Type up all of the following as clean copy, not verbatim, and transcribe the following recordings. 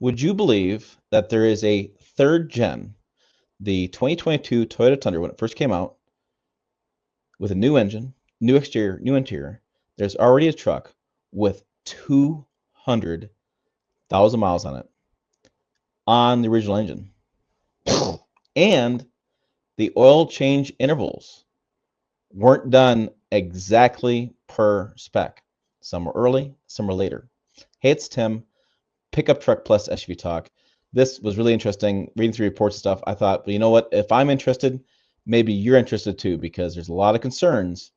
Would you believe that there is a 3rd-Gen, the 2022 Toyota Tundra, when it first came out, with a new engine, new exterior, new interior? There's already a truck with 200,000 miles on it on the original engine. And the oil change intervals weren't done exactly per spec. Some were early, some were later. Hey, it's Tim, Pickup Truck Plus SUV Talk. This was really interesting, reading through reports and stuff. I thought, well, you know what? If I'm interested, maybe you're interested too, because there's a lot of concerns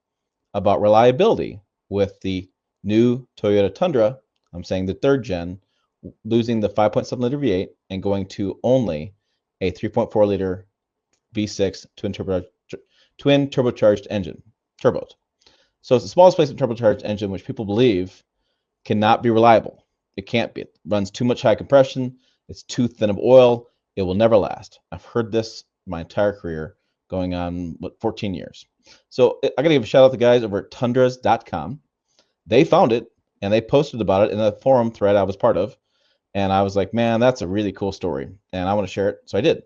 about reliability with the new Toyota Tundra. I'm saying the 3rd-Gen, losing the 5.7 liter V8 and going to only a 3.4 liter V6 twin turbocharged engine, turbos. So it's the smallest placement turbocharged engine, which people believe cannot be reliable. It can't be. It runs too much high compression. It's too thin of oil. It will never last. I've heard this my entire career, going on 14 years. So I got to give a shout out to the guys over at tundras.com. They found it and they posted about it in a forum thread I was part of. And I was like, man, that's a really cool story, and I want to share it. So I did.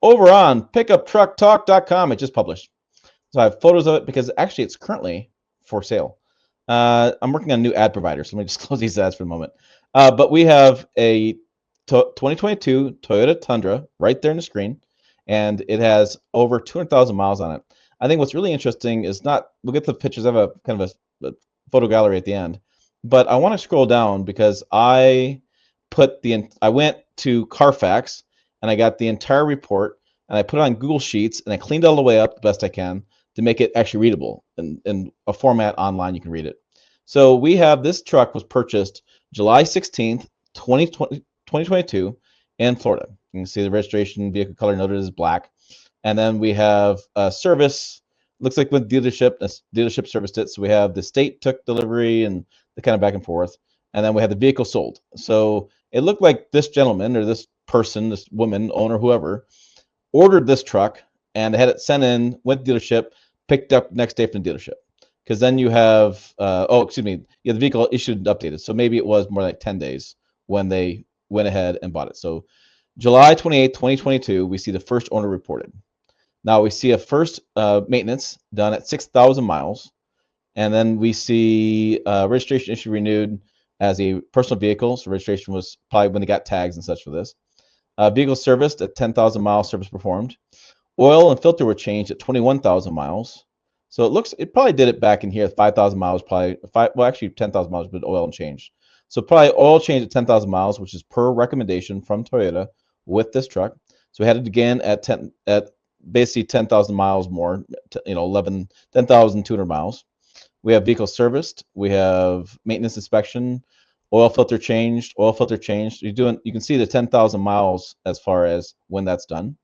Over on pickuptrucktalk.com, it just published. So I have photos of it because actually it's currently for sale. I'm working on a new ad provider, so let me just close these ads for a moment. But we have a 2022 Toyota Tundra right there on the screen, and it has over 200,000 miles on it. I think what's really interesting is not, we'll get the pictures. I have a kind of a photo gallery at the end, but I want to scroll down because I went to Carfax and I got the entire report and I put it on Google Sheets and I cleaned it all the way up the best I can to make it actually readable in a format online you can read it. So we have, this truck was purchased July 16th, 2022 in Florida. You can see the registration, vehicle color noted as black. And then we have service, looks like with dealership serviced it. So we have the state took delivery and the kind of back and forth. And then we have the vehicle sold. So it looked like this gentleman or this person, this woman, owner, whoever, ordered this truck and had it sent in, went to dealership, picked up next day from the dealership. Because then you have, the vehicle issued and updated. So maybe it was more like 10 days when they went ahead and bought it. So July 28th, 2022, we see the first owner reported. Now we see a first maintenance done at 6,000 miles. And then we see registration issue renewed as a personal vehicle. So registration was probably when they got tags and such for this. Vehicle serviced at 10,000 miles, service performed. Oil and filter were changed at 21,000 miles. So it probably did it back in here. 5,000 miles, actually 10,000 miles, but oil and change. So probably oil change at 10,000 miles, which is per recommendation from Toyota with this truck. So we had it again at basically 10,000 miles more, 10,200 miles. We have vehicle serviced. We have maintenance inspection, oil filter changed, You can see the 10,000 miles as far as when that's done.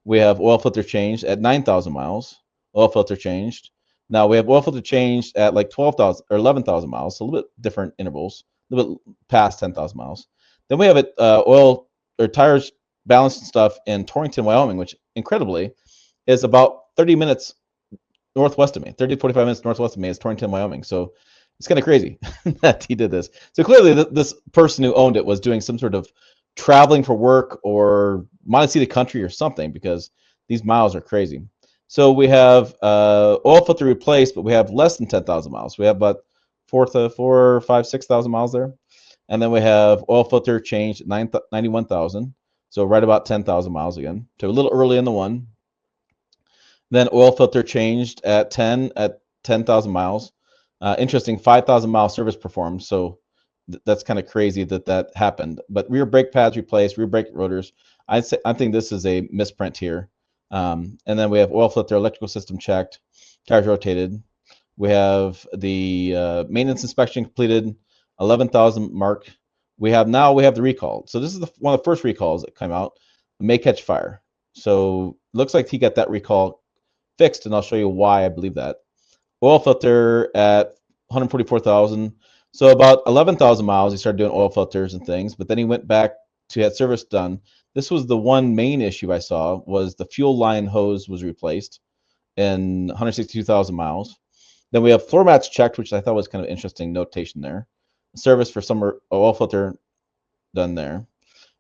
We have oil filter changed at 9,000 miles, oil filter changed. Now we have oil filter changed at like 12,000 or 11,000 miles, so a little bit different intervals, a little bit past 10,000 miles. Then we have it oil or tires balanced and stuff in Torrington, Wyoming, which incredibly is about 30 minutes northwest of me, 30 to 45 minutes northwest of me is Torrington, Wyoming. So it's kind of crazy that he did this. So clearly this person who owned it was doing some sort of traveling for work or wanted to see the country or something, because these miles are crazy. So we have oil filter replaced, but we have less than 10,000 miles. We have about 6,000 miles there. And then we have oil filter changed at 91,000. So right about 10,000 miles again. So a little early in the one. Then oil filter changed at 10,000 miles. Interesting, 5,000 mile service performed. So that's kind of crazy that happened. But rear brake pads replaced, rear brake rotors. I think this is a misprint here. And then we have oil filter, electrical system checked, tires rotated. We have the maintenance inspection completed, 11,000 mark. We have the recall. So this is one of the first recalls that came out. May catch fire. So looks like he got that recall fixed, and I'll show you why I believe that. Oil filter at 144,000. So about 11,000 miles, he started doing oil filters and things, but then he went back to had service done. This was the one main issue I saw, was the fuel line hose was replaced in 162,000 miles. Then we have floor mats checked, which I thought was kind of interesting notation there. Service for summer oil filter done there.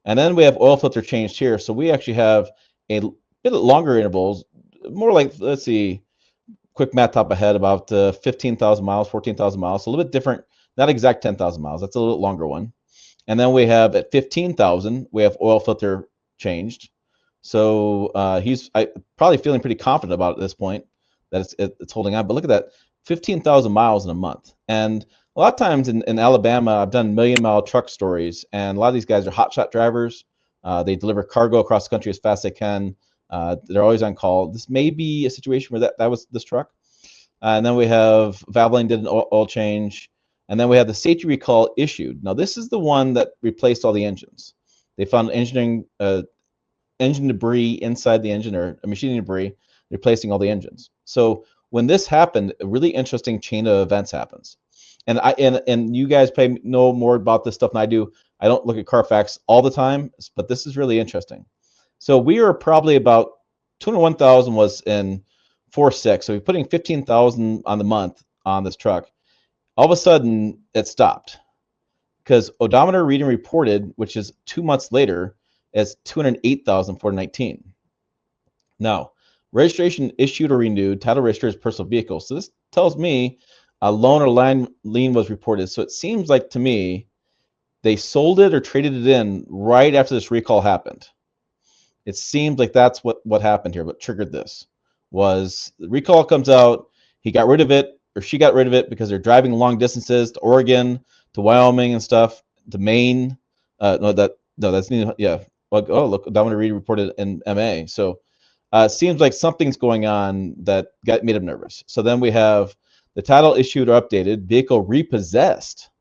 And then we have oil filter changed here. So we actually have a bit longer intervals, more like, let's see, quick math top ahead, about 15,000 miles, 14,000 miles. So a little bit different, not exact 10,000 miles. That's a little longer one. And then we have at 15,000, we have oil filter changed. So he's probably feeling pretty confident about it at this point that it's holding on. But look at that, 15,000 miles in a month. And a lot of times in Alabama, I've done million-mile truck stories, and a lot of these guys are hotshot drivers. They deliver cargo across the country as fast as they can. They're always on call. This may be a situation where that was this truck. And then we have Valvoline did an oil change. And then we have the safety recall issued. Now, this is the one that replaced all the engines. They found engine debris inside the engine, or machining debris, replacing all the engines. So when this happened, a really interesting chain of events happens. And you guys probably know more about this stuff than I do. I don't look at Carfax all the time, but this is really interesting. So we are probably about 201,000 was in 4.6. So we're putting 15,000 on the month on this truck. All of a sudden, it stopped because odometer reading reported, which is 2 months later, as 208,419. Now, registration issued or renewed, title registered as personal vehicle. So this tells me a loan or lien was reported. So it seems like to me they sold it or traded it in right after this recall happened. It seems like that's what happened here. What triggered this was the recall comes out. He got rid of it, or she got rid of it because they're driving long distances to Oregon, to Wyoming and stuff, to Maine. That's yeah. Well, oh, look, odometer reading reported in MA. So it seems like something's going on that made him nervous. So then we have the title issued or updated, vehicle repossessed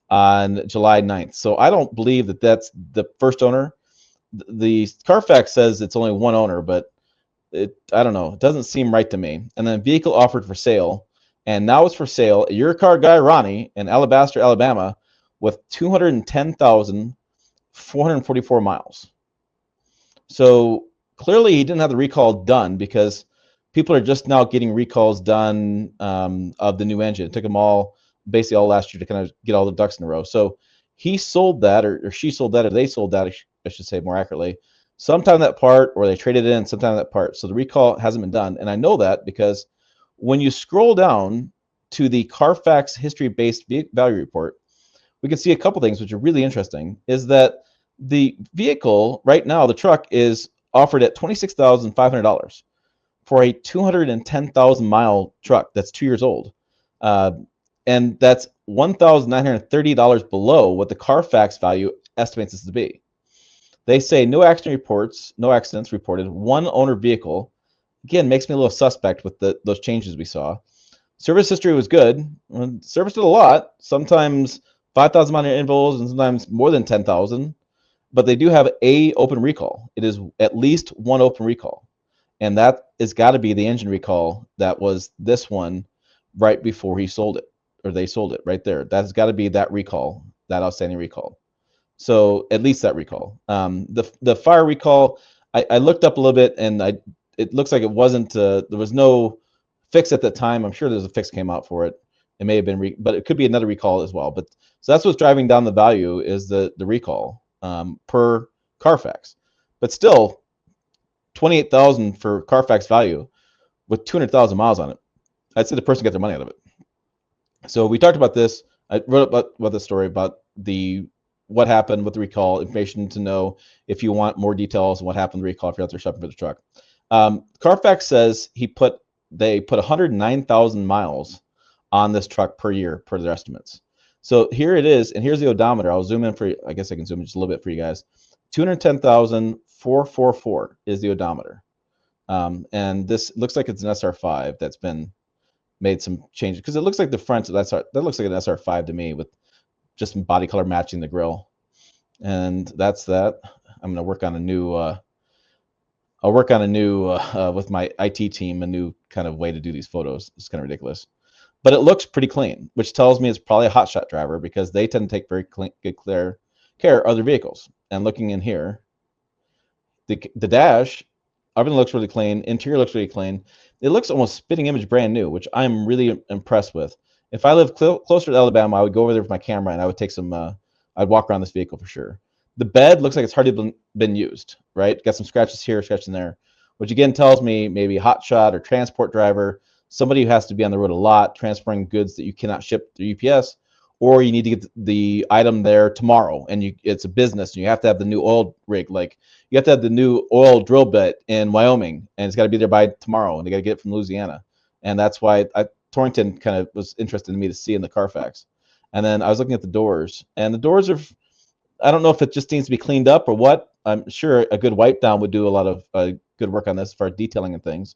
on July 9th. So I don't believe that that's the first owner. The Carfax says it's only one owner, but I don't know. It doesn't seem right to me. And then vehicle offered for sale. And now it's for sale. Your car guy, Ronnie, in Alabaster, Alabama, with 210,444 miles. So clearly he didn't have the recall done because people are just now getting recalls done of the new engine. It took them basically all last year to kind of get all the ducks in a row. So he sold that, or she sold that, or they sold that, I should say more accurately, sometime that part, or they traded it in sometime that part. So the recall hasn't been done. And I know that because when you scroll down to the Carfax history-based value report, we can see a couple things which are really interesting, is that the vehicle right now, the truck, is offered at $26,500 for a 210,000 mile truck that's 2 years old. And that's $1,930 below what the Carfax value estimates this to be. They say no accidents reported, one owner vehicle. Again, makes me a little suspect with those changes we saw. Service history was good. Service did a lot, sometimes 5,000 mile intervals and sometimes more than 10,000. But they do have a open recall. It is at least one open recall. And that has got to be the engine recall that was this one right before he sold it, or they sold it right there. That's got to be that recall, that outstanding recall. So at least that recall. The fire recall, I looked up a little bit, and it looks like it wasn't, there was no fix at the time. I'm sure there's a fix came out for it. It may have been, but it could be another recall as well. But so that's what's driving down the value, is the recall per Carfax. But still, 28,000 for Carfax value with 200,000 miles on it. I'd say the person got their money out of it. So we talked about this. I wrote about the story about what happened with the recall, information to know if you want more details on what happened with the recall if you're out there shopping for the truck. Carfax says they put 109,000 miles on this truck per year per their estimates. So here it is, and here's the odometer. I'll zoom in for you. I guess I can zoom in just a little bit for you guys. 210,444 is the odometer. And this looks like it's an SR5 that's been made some changes, because it looks like the front of that looks like an SR5 to me, with just some body color matching the grill. And that's that. I'm going to work on a new with my IT team, a new kind of way to do these photos. It's kind of ridiculous, but it looks pretty clean, which tells me it's probably a hotshot driver, because they tend to take very good care of other vehicles. And looking in here, the dash, everything looks really clean. Interior looks really clean. It looks almost spitting image brand new, which I'm really impressed with. If I lived closer to Alabama, I would go over there with my camera and I would take some, I'd walk around this vehicle for sure. The bed looks like it's hardly been used, right? Got some scratches here, scratching there, which again tells me maybe a hot shot or transport driver, somebody who has to be on the road a lot, transporting goods that you cannot ship through UPS, or you need to get the item there tomorrow, and it's a business, and you have to have the new oil rig, like you have to have the new oil drill bit in Wyoming, and it's got to be there by tomorrow, and they got to get it from Louisiana, and that's why Torrington kind of was interesting to me to see in the Carfax. And then I was looking at the doors, and the doors are, I don't know if it just needs to be cleaned up or what. I'm sure a good wipe down would do a lot of good work on this for detailing and things,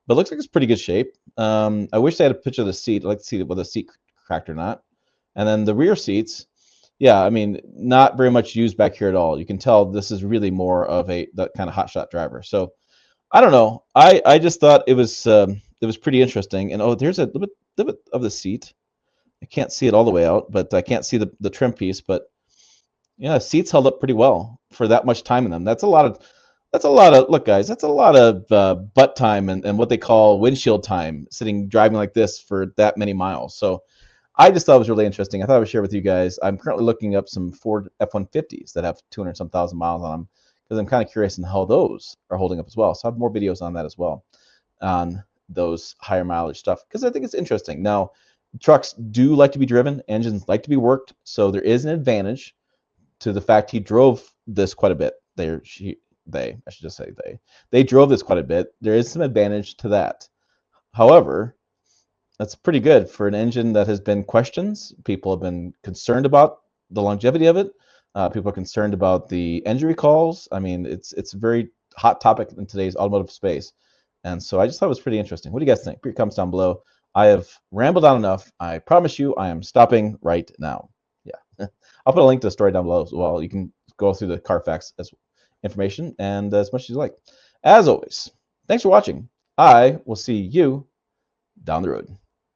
but it looks like it's pretty good shape. I wish they had a picture of the seat. I'd like to see whether the seat cracked or not. And then the rear seats, yeah, I mean, not very much used back here at all. You can tell this is really more of that kind of hotshot driver. So I don't know. I just thought it was pretty interesting. And oh, there's a little bit of the seat. I can't see it all the way out, but I can't see the trim piece. But yeah, seats held up pretty well for that much time in them. That's a lot of look, guys. That's a lot of butt time and what they call windshield time, driving like this for that many miles. So I just thought it was really interesting. I thought I would share with you guys. I'm currently looking up some Ford F-150s that have 200 some thousand miles on them because I'm kind of curious in how those are holding up as well. So I have more videos on that as well, on those higher mileage stuff, because I think it's interesting. Now, trucks do like to be driven, engines like to be worked, so there is an advantage to the fact he drove this quite a bit. I should just say they drove this quite a bit. There is some advantage to that. However, that's pretty good for an engine that has been questions. People have been concerned about the longevity of it. People are concerned about the engine recalls. I mean, it's a very hot topic in today's automotive space. And so I just thought it was pretty interesting. What do you guys think? Put your comments down below. I have rambled on enough. I promise you I am stopping right now. Yeah. I'll put a link to the story down below as well. You can go through the Carfax information and as much as you like. As always, thanks for watching. I will see you down the road.